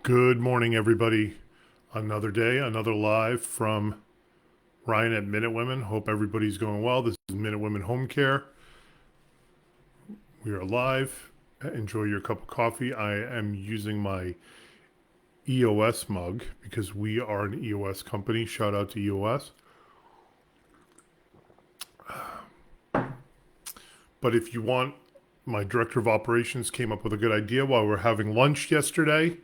Good morning, everybody. Another day, another live from Ryan at Minute Women. Hope everybody's going well. This is Minute Women Home Care. We are live. Enjoy your cup of coffee. I am using my EOS mug because we are an EOS company. Shout out to EOS. But if you want, my director of operations came up with a good idea while we were having lunch yesterday.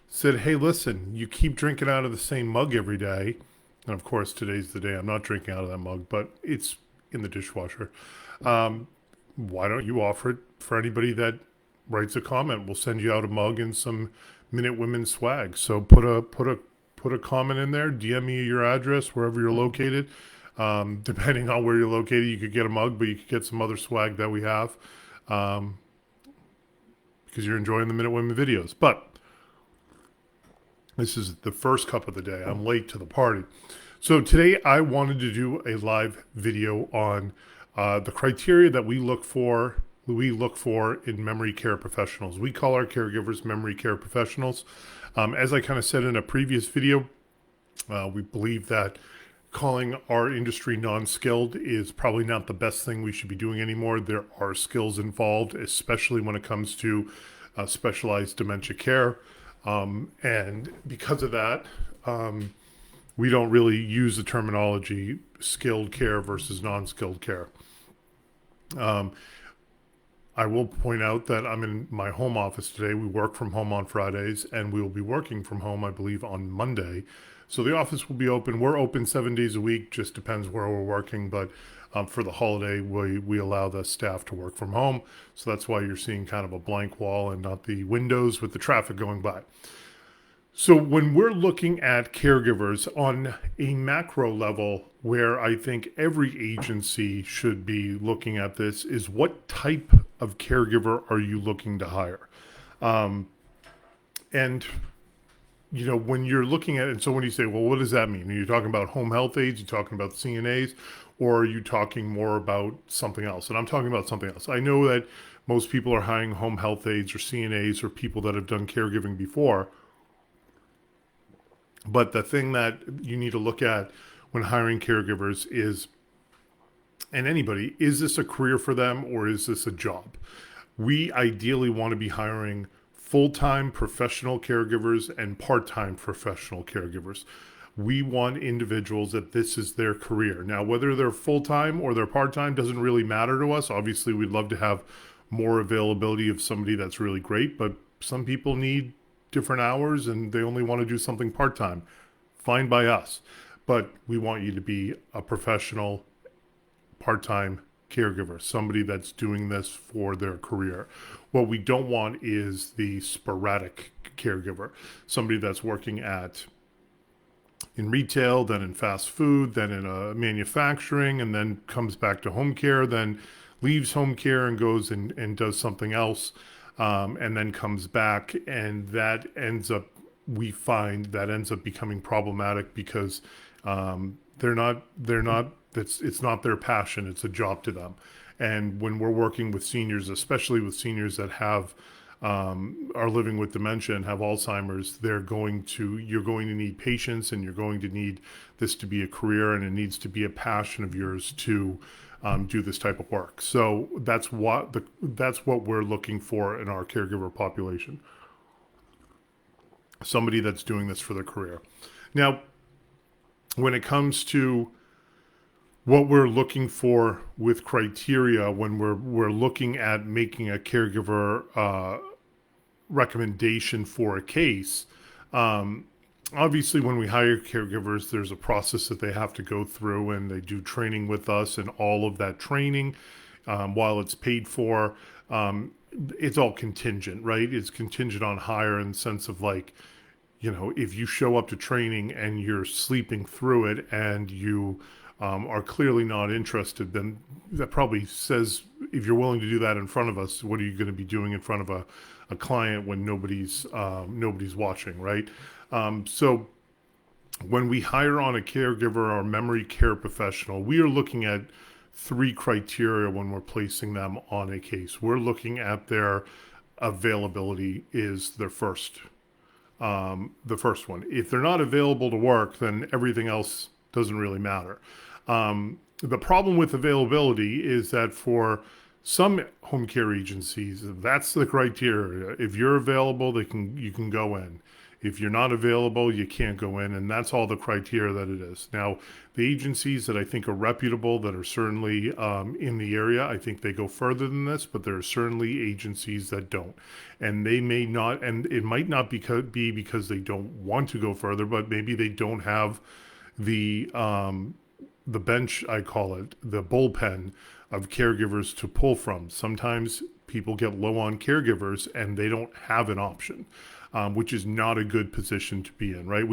Said, hey, listen, you keep drinking out of the same mug every day. And of course, today's the day I'm not drinking out of that mug, but it's in the dishwasher. Why don't you offer it for anybody that writes a comment? We'll send you out a mug and some Minute Women swag. So put a comment in there. DM me your address wherever you're located. Depending on where you're located, you could get a mug, but you could get some other swag that we have because you're enjoying the Minute Women videos. But this is the first cup of the day. I'm late to the party. So today I wanted to do a live video on the criteria that we look for in memory care professionals. We call our caregivers memory care professionals. As I kind of said in a previous video, we believe that calling our industry non-skilled is probably not the best thing we should be doing anymore. There are skills involved, especially when it comes to specialized dementia care. And because of that, we don't really use the terminology skilled care versus non-skilled care. I will point out that I'm in my home office today. We work from home on Fridays, and we will be working from home, I believe, on Monday. So the office will be open. We're open 7 days a week, just depends where we're working. But for the holiday, we allow the staff to work from home. So that's why you're seeing kind of a blank wall and not the windows with the traffic going by. So when we're looking at caregivers on a macro level, where I think every agency should be looking at this is what type of caregiver are you looking to hire? And when you're looking at it, so when you say, well, what does that mean? Are you talking about home health aides? Are you talking about CNAs? Or are you talking more about something else? And I'm talking about something else. I know that most people are hiring home health aides or CNAs or people that have done caregiving before. But the thing that you need to look at when hiring caregivers is, and anybody, is this a career for them or is this a job? We ideally want to be hiring full-time professional caregivers and part-time professional caregivers. We want individuals that this is their career. Now, whether they're full-time or they're part-time doesn't really matter to us. Obviously, we'd love to have more availability of somebody that's really great, but some people need different hours and they only want to do something part-time. Fine by us. But we want you to be a professional part-time caregiver, somebody that's doing this for their career. What we don't want is the sporadic caregiver, somebody that's working in retail, then in fast food, then in manufacturing, and then comes back to home care, then leaves home care and goes and does something else, and then comes back, and that ends up becoming problematic because it's not their passion, it's a job to them. And when we're working with seniors, especially with seniors that are living with dementia and have Alzheimer's, you're going to need patience, and you're going to need this to be a career, and it needs to be a passion of yours to do this type of work. So that's what we're looking for in our caregiver population. Somebody that's doing this for their career. Now, when it comes to what we're looking for with criteria when we're looking at making a caregiver recommendation for a case, obviously when we hire caregivers, there's a process that they have to go through, and they do training with us, and all of that training, while it's paid for, it's all contingent, right? It's contingent on hire in the sense of if you show up to training and you're sleeping through it and you are clearly not interested, then that probably says, if you're willing to do that in front of us, what are you going to be doing in front of a client when nobody's watching, right? So when we hire on a caregiver or a memory care professional, we are looking at 3 criteria when we're placing them on a case. We're looking at their availability is their first the first one. If they're not available to work, then everything else doesn't really matter. The problem with availability is that for some home care agencies, that's the criteria. If you're available, you can go in. If you're not available, you can't go in, and that's all the criteria that it is. Now, the agencies that I think are reputable, that are certainly in the area, I think they go further than this, but there are certainly agencies that don't, and they may not, and it might not be because they don't want to go further, but maybe they don't have the the bench, I call it, the bullpen of caregivers to pull from. Sometimes people get low on caregivers and they don't have an option, which is not a good position to be in, right?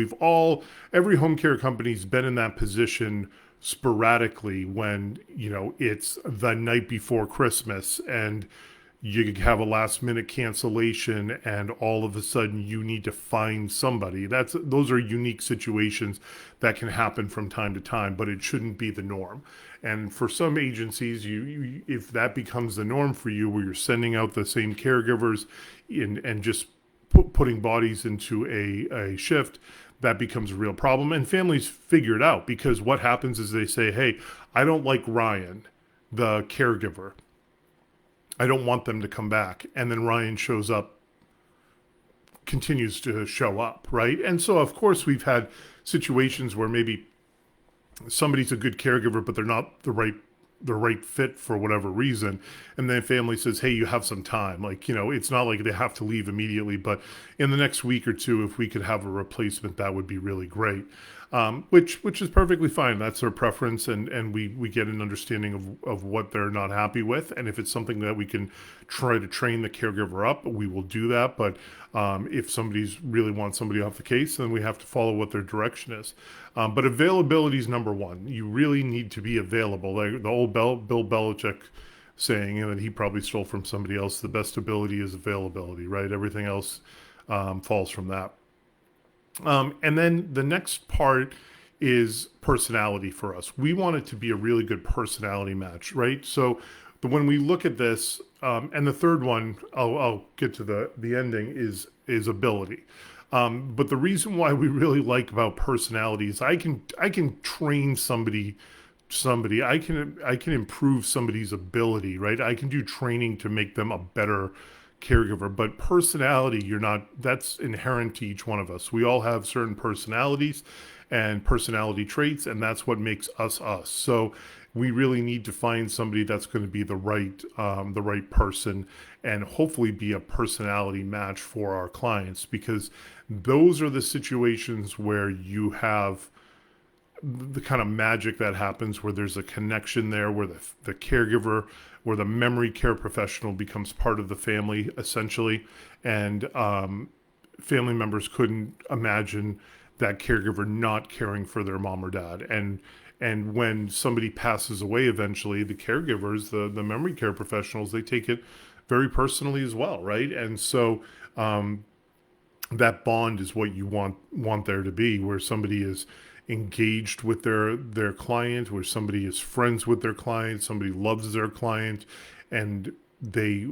Every home care company's been in that position sporadically when, it's the night before Christmas and you have a last minute cancellation and all of a sudden you need to find somebody. Those are unique situations that can happen from time to time, but it shouldn't be the norm. And for some agencies, if that becomes the norm for you, where you're sending out the same caregivers and just putting bodies into a shift, that becomes a real problem. And families figure it out, because what happens is they say, hey, I don't like Ryan, the caregiver. I don't want them to come back. And then Ryan continues to show up, right? And so, of course, we've had situations where maybe somebody's a good caregiver, but they're not the right fit for whatever reason. And then family says, hey, you have some time. Like, it's not like they have to leave immediately, but in the next week or two, if we could have a replacement, that would be really great. Which is perfectly fine. That's their preference, and we get an understanding of what they're not happy with. And if it's something that we can try to train the caregiver up, we will do that. But if somebody's really wants somebody off the case, then we have to follow what their direction is. But availability is number one. You really need to be available. Like the old Bill Belichick saying, and he probably stole from somebody else, the best ability is availability, right? Everything else falls from that. And then the next part is personality for us. We want it to be a really good personality match, right? So when we look at this, and the third one, I'll get to the ending, is ability. But the reason why we really like about personality is I can train somebody. I can improve somebody's ability, right? I can do training to make them a better caregiver. But personality, that's inherent to each one of us. We all have certain personalities and personality traits, and that's what makes us us. So we really need to find somebody that's going to be the right person, and hopefully be a personality match for our clients, because those are the situations where you have the kind of magic that happens, where there's a connection there, where the caregiver, where the memory care professional becomes part of the family, essentially. And family members couldn't imagine that caregiver not caring for their mom or dad. And when somebody passes away, eventually the caregivers, the memory care professionals, they take it very personally as well, right? And so that bond is what you want there to be, where somebody is engaged with their client, where somebody is friends with their client, somebody loves their client, and they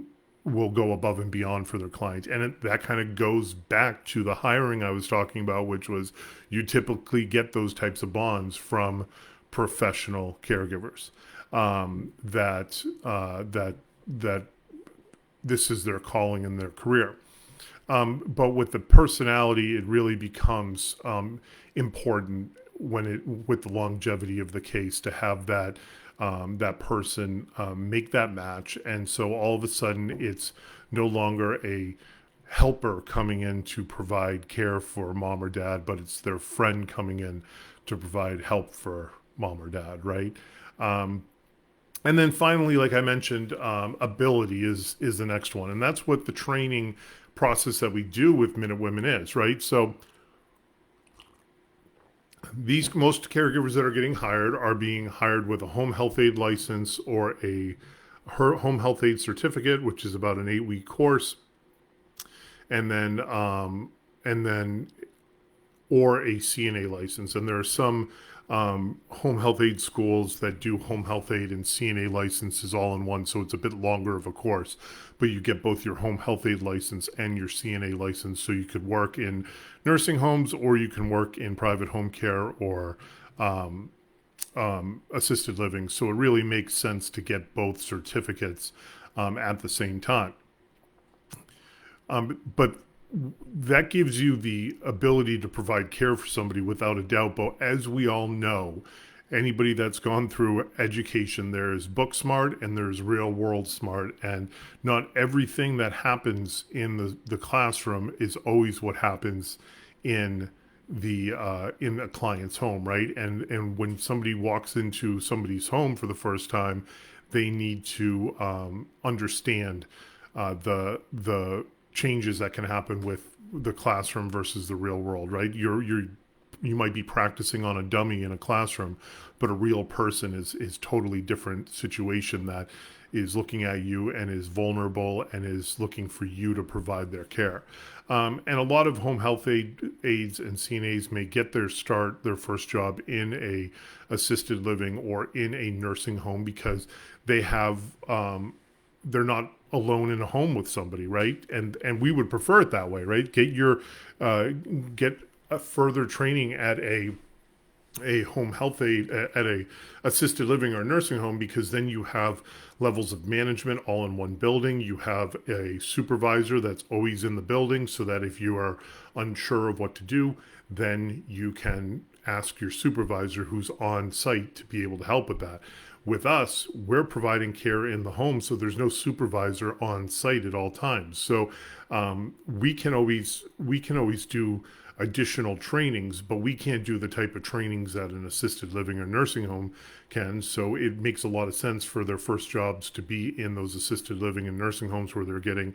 will go above and beyond for their client. And that kind of goes back to the hiring I was talking about, which was you typically get those types of bonds from professional caregivers, that this is their calling in their career. But with the personality, it really becomes important with the longevity of the case, to have that person make that match. And so all of a sudden, it's no longer a helper coming in to provide care for mom or dad, but it's their friend coming in to provide help for mom or dad, right? And then finally, like I mentioned, ability is the next one. And that's what the training process that we do with Minute Women is, right? So most caregivers that are getting hired are being hired with a home health aide license or a home health aide certificate, which is about an 8-week course, and then or a CNA license. And there are some home health aid schools that do home health aid and CNA licenses all in one, so it's a bit longer of a course, but you get both your home health aid license and your CNA license, so you could work in nursing homes or you can work in private home care or assisted living. So it really makes sense to get both certificates at the same time. But that gives you the ability to provide care for somebody without a doubt. But as we all know, anybody that's gone through education, there's book smart and there's real world smart. And not everything that happens in the classroom is always what happens in in a client's home, right? And when somebody walks into somebody's home for the first time, they need to understand the changes that can happen with the classroom versus the real world, right? You might be practicing on a dummy in a classroom, but a real person is totally different situation that is looking at you and is vulnerable and is looking for you to provide their care. And a lot of home health aides and CNAs may get their first job in a assisted living or in a nursing home because they have they're not alone in a home with somebody, right? And we would prefer it that way, right? Get a further training at a home health aid at a assisted living or nursing home, because then you have levels of management all in one building. You have a supervisor that's always in the building, so that if you are unsure of what to do, then you can ask your supervisor who's on site to be able to help with that. With us, we're providing care in the home, so there's no supervisor on site at all times. So we can always do additional trainings, but we can't do the type of trainings that an assisted living or nursing home can. So it makes a lot of sense for their first jobs to be in those assisted living and nursing homes where they're getting,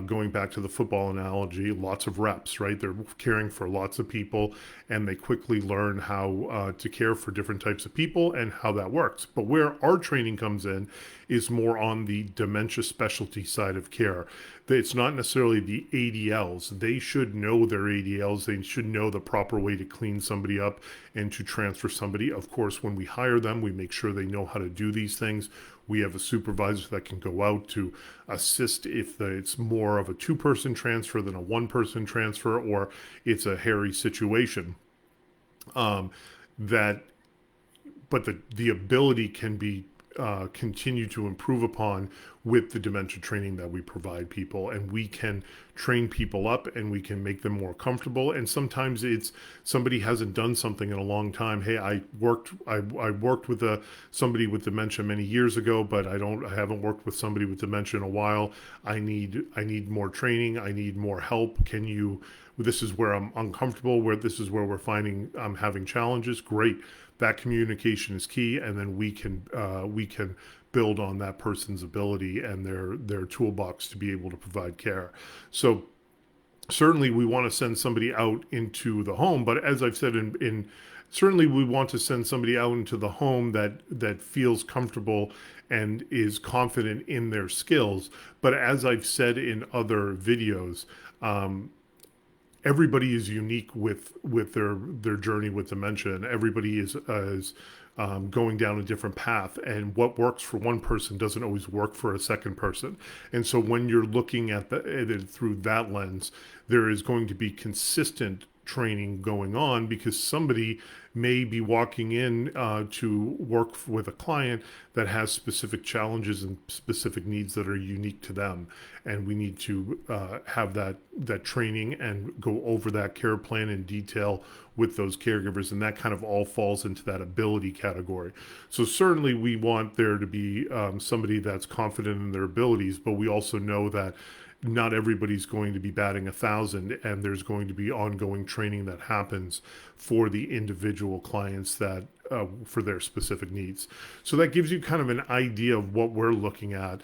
going back to the football analogy, lots of reps, right? They're caring for lots of people and they quickly learn how to care for different types of people and how that works. But where our training comes in is more on the dementia specialty side of care. It's not necessarily the ADLs. They should know their ADLs. They should know the proper way to clean somebody up and to transfer somebody. Of course, when we hire them, we make sure they know how to do these things. We have a supervisor that can go out to assist if it's more of a two-person transfer than a one-person transfer, or it's a hairy situation. That, but the ability can be continue to improve upon with the dementia training that we provide people, and we can train people up and we can make them more comfortable. And sometimes it's somebody hasn't done something in a long time. Hey, I worked with somebody with dementia many years ago, but I haven't worked with somebody with dementia in a while. I need more training. I need more help. Can you? This is where I'm uncomfortable. This is where we're finding I'm having challenges. Great. That communication is key, and then we can build on that person's ability and their toolbox to be able to provide care. So certainly we want to send somebody out into the home, but as I've said certainly we want to send somebody out into the home that feels comfortable and is confident in their skills. But as I've said in other videos, everybody is unique with their journey with dementia, and everybody is going down a different path. And what works for one person doesn't always work for a second person. And so when you're looking at it through that lens, there is going to be consistent training going on, because somebody may be walking in to work with a client that has specific challenges and specific needs that are unique to them, and we need to have that training and go over that care plan in detail with those caregivers, and that kind of all falls into that ability category. So certainly we want there to be somebody that's confident in their abilities, but we also know that not everybody's going to be batting 1,000, and there's going to be ongoing training that happens for the individual clients that for their specific needs. So that gives you kind of an idea of what we're looking at.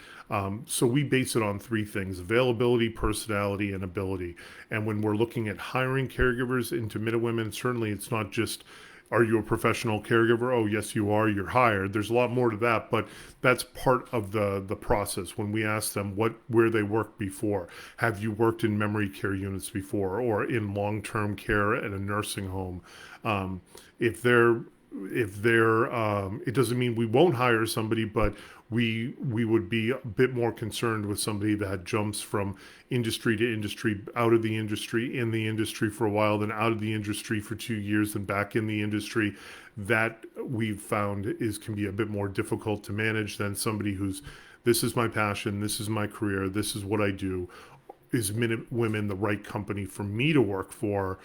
So we base it on three things: availability, personality, and ability. And when we're looking at hiring caregivers into Midwomen, certainly it's not just, are you a professional caregiver? Oh, yes, you are. You're hired. There's a lot more to that, but that's part of the process. When we ask them where they worked before, have you worked in memory care units before, or in long-term care at a nursing home? If they're if they're, it doesn't mean we won't hire somebody, but we would be a bit more concerned with somebody that jumps from industry to industry, out of the industry, in the industry for a while, then out of the industry for 2 years, then back in the industry. That we've found can be a bit more difficult to manage than somebody who's, this is my passion, this is my career, this is what I do. Is Women the right company for me to work for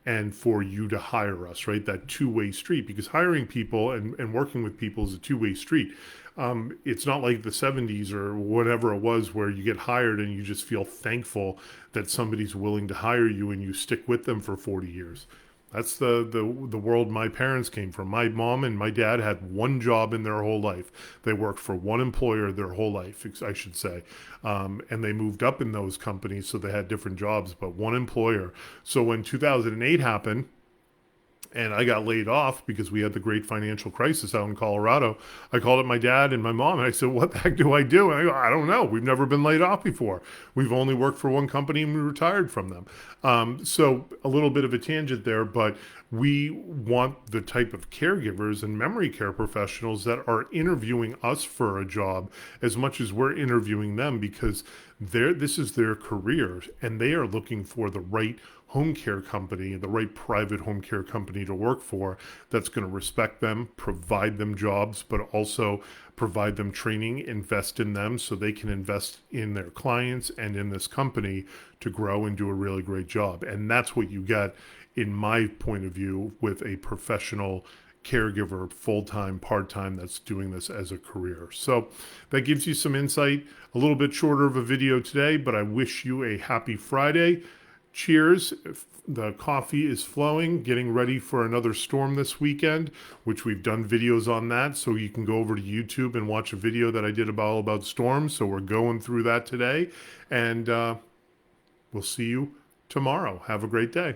and for you to hire us, right? That two-way street, because hiring people and working with people is a two-way street. It's not like the 70s or whatever it was where you get hired and you just feel thankful that somebody's willing to hire you and you stick with them for 40 years. That's the world my parents came from. My mom and my dad had one job in their whole life. They worked for one employer their whole life, I should say. And they moved up in those companies, so they had different jobs, but one employer. So when 2008 happened, and I got laid off because we had the great financial crisis out in Colorado, I called up my dad and my mom and I said, what the heck do I do? And I go, I don't know. We've never been laid off before. We've only worked for one company and we retired from them. So a little bit of a tangent there, but we want the type of caregivers and memory care professionals that are interviewing us for a job as much as we're interviewing them, because this is their career and they are looking for the right home care company, the right private home care company to work for that's going to respect them, provide them jobs, but also provide them training, invest in them so they can invest in their clients and in this company to grow and do a really great job. And that's what you get, in my point of view, with a professional caregiver, full-time, part-time, that's doing this as a career. So that gives you some insight. A little bit shorter of a video today, but I wish you a happy Friday. Cheers. The coffee is flowing, getting ready for another storm this weekend, which we've done videos on that. So you can go over to YouTube and watch a video that I did all about storms. So we're going through that today, and we'll see you tomorrow. Have a great day.